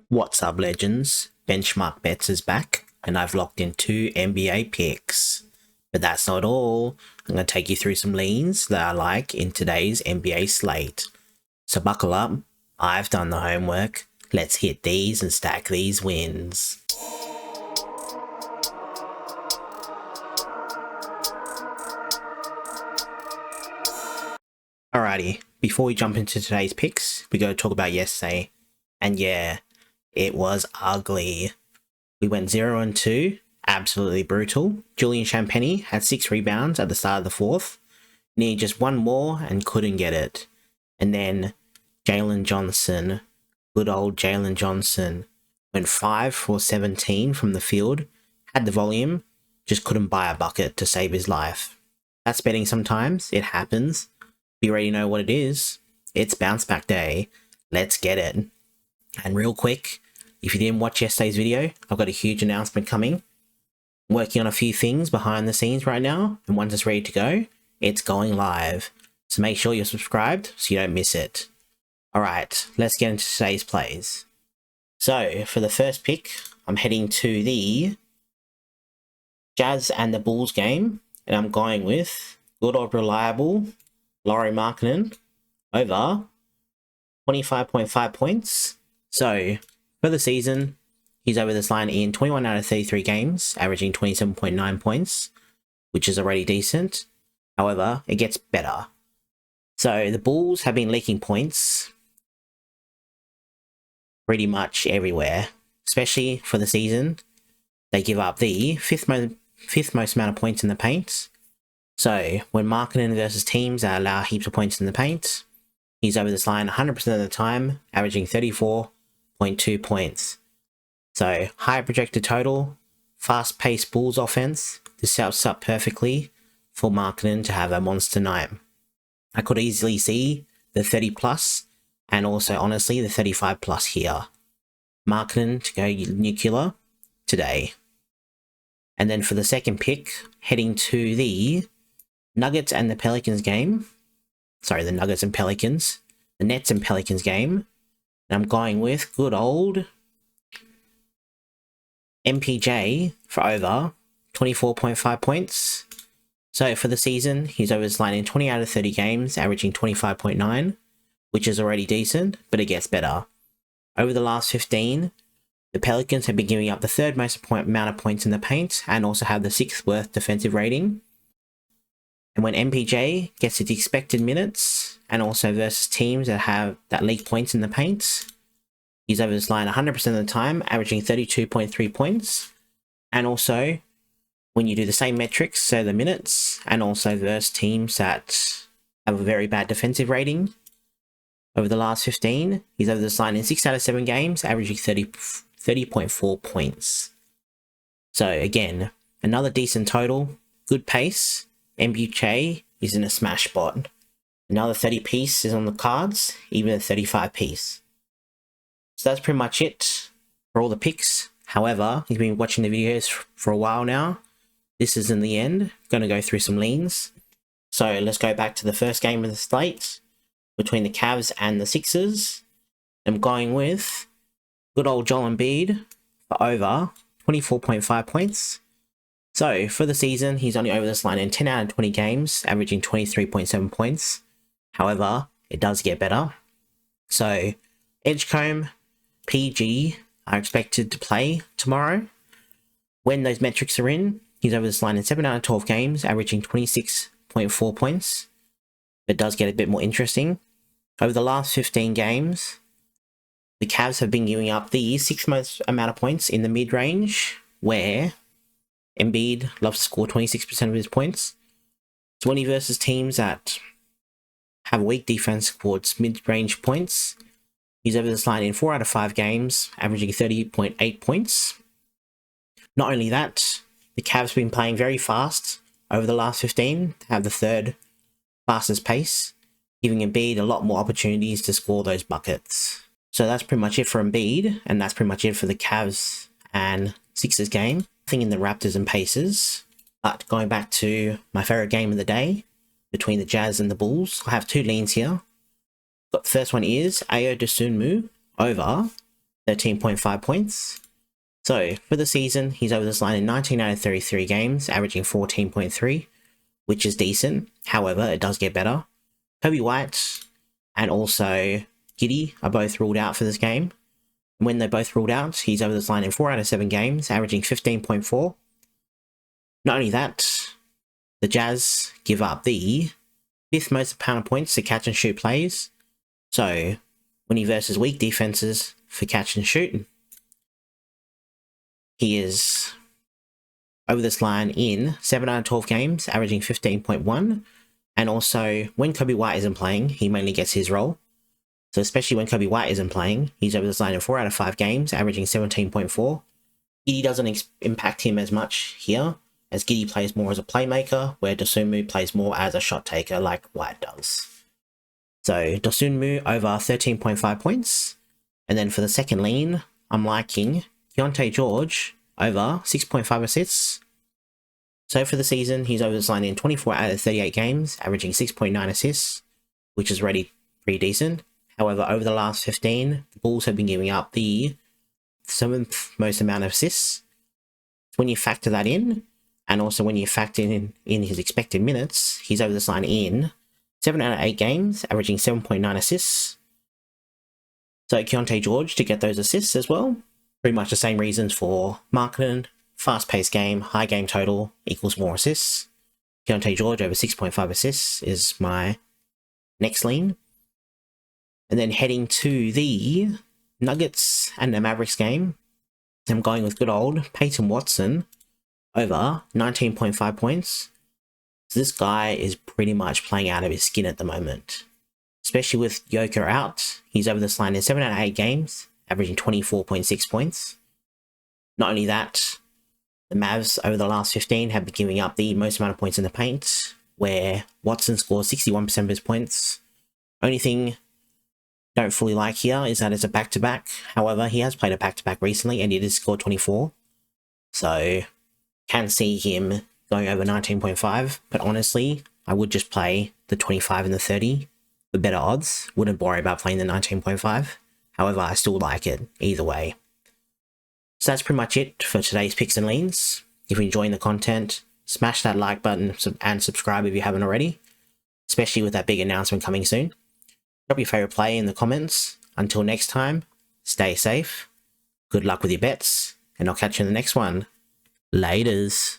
What's up, legends? Benchmark Bets is back, and I've locked in 2 NBA picks. But that's not all. I'm going to take you through some leans that I like in today's NBA slate. So buckle up, I've done the homework. Let's hit these and stack these wins. Alrighty, before we jump into today's picks, we got to talk about yesterday. And yeah, it was ugly. We went 0-2, absolutely brutal. Julian Champagny had 6 rebounds at the start of the fourth. Needed just one more and couldn't get it. And then Jalen Johnson, good old Jalen Johnson, went 5 for 17 from the field, had the volume, just couldn't buy a bucket to save his life. That's betting sometimes, it happens. You already know what it is. It's bounce back day. Let's get it. And real quick, if you didn't watch yesterday's video, I've got a huge announcement coming. I'm working on a few things behind the scenes right now, and once it's ready to go, it's going live. So make sure you're subscribed so you don't miss it. Alright, let's get into today's plays. So, for the first pick, I'm heading to the Jazz and the Bulls game, and I'm going with good old reliable Lauri Markkanen over 25.5 points. So, for the season, he's over this line in 21 out of 33 games, averaging 27.9 points, which is already decent. However, it gets better. So, the Bulls have been leaking points pretty much everywhere, especially for the season. They give up the fifth most amount of points in the paint. So, when Markkanen versus teams that allow heaps of points in the paint, he's over this line 100% of the time, averaging 34.2 points. So, high projected total, fast-paced Bulls offense. This sets up perfectly for Markkanen to have a monster night. I could easily see the 30 plus, and also honestly the 35 plus here. Markkanen to go nuclear today. And then for the second pick, heading to the Nuggets and the Pelicans game. Sorry, the Nuggets and Pelicans. The Nets and Pelicans game. And I'm going with good old MPJ for over 24.5 points. So for the season, he's over this line in 20 out of 30 games, averaging 25.9, which is already decent, but it gets better. Over the last 15, the Pelicans have been giving up the third most amount of points in the paint and also have the 6th worst defensive rating. And when MPJ gets its expected minutes, and also versus teams that leak points in the paint, he's over this line 100% of the time, averaging 32.3 points. And also, when you do the same metrics, so the minutes, and also versus teams that have a very bad defensive rating, over the last 15, he's over this line in 6 out of 7 games, averaging 30.4 points. So again, another decent total, good pace. MPJ is in a smash spot. Another 30 piece is on the cards, even a 35 piece. So that's pretty much it for all the picks. However, you've been watching the videos for a while now. This is in the end. Going to go through some leans. So let's go back to the first game of the slate between the Cavs and the Sixers. I'm going with good old Joel Embiid for over 24.5 points. So, for the season, he's only over this line in 10 out of 20 games, averaging 23.7 points. However, it does get better. So, Edgecombe, PG are expected to play tomorrow. When those metrics are in, he's over this line in 7 out of 12 games, averaging 26.4 points. It does get a bit more interesting. Over the last 15 games, the Cavs have been giving up the 6th most amount of points in the mid-range, where Embiid loves to score 26% of his points. 20 versus teams that have weak defense towards mid-range points. He's over this line in 4 out of 5 games, averaging 30.8 points. Not only that, the Cavs have been playing very fast over the last 15, have the 3rd fastest pace, giving Embiid a lot more opportunities to score those buckets. So that's pretty much it for Embiid, and that's pretty much it for the Cavs and Sixers game. Nothing in the Raptors and Pacers, but going back to my favorite game of the day between the Jazz and the Bulls, I have 2 leans here. The first one is Ayo Dosunmu over 13.5 points. So for the season, he's over this line in 19 out of 33 games, averaging 14.3, which is decent. However, it does get better. Kobe White and also Giddy are both ruled out for this game. And when they're both ruled out, he's over this line in 4 out of 7 games, averaging 15.4. Not only that, the Jazz give up the 5th most amount of points to catch and shoot plays. So when he versus weak defenses for catch and shoot, he is over this line in 7 out of 12 games, averaging 15.1. And also, when Kobe White isn't playing, he mainly gets his role. So especially when Kobe White isn't playing, he's over this line in 4 out of 5 games, averaging 17.4. Giddy doesn't impact him as much here, as Giddy plays more as a playmaker, where Dosunmu plays more as a shot taker like White does. So Dosunmu over 13.5 points. And then for the second lean, I'm liking Keontae George over 6.5 assists. So for the season, he's over this line in 24 out of 38 games, averaging 6.9 assists, which is already pretty decent. However, over the last 15, the Bulls have been giving up the 7th most amount of assists. When you factor that in, and also when you factor in his expected minutes, he's over this line in 7 out of 8 games, averaging 7.9 assists. So Keontae George to get those assists as well. Pretty much the same reasons for Markkanen. Fast-paced game, high game total equals more assists. Keontae George over 6.5 assists is my next lean. And then heading to the Nuggets and the Mavericks game, I'm going with good old Peyton Watson over 19.5 points. So this guy is pretty much playing out of his skin at the moment. Especially with Joker out, he's over this line in 7 out of 8 games, averaging 24.6 points. Not only that, the Mavs over the last 15 have been giving up the most amount of points in the paint, where Watson scores 61% of his points. Only thing don't fully like here is that it's a back-to-back. However, he has played a back-to-back recently and he did score 24. So, can see him going over 19.5, but honestly, I would just play the 25 and the 30 for better odds. Wouldn't worry about playing the 19.5. However, I still like it either way. So that's pretty much it for today's picks and leans. If you're enjoying the content, smash that like button and subscribe if you haven't already, especially with that big announcement coming soon. Drop your favorite play in the comments. Until next time, stay safe, good luck with your bets, and I'll catch you in the next one. Laters.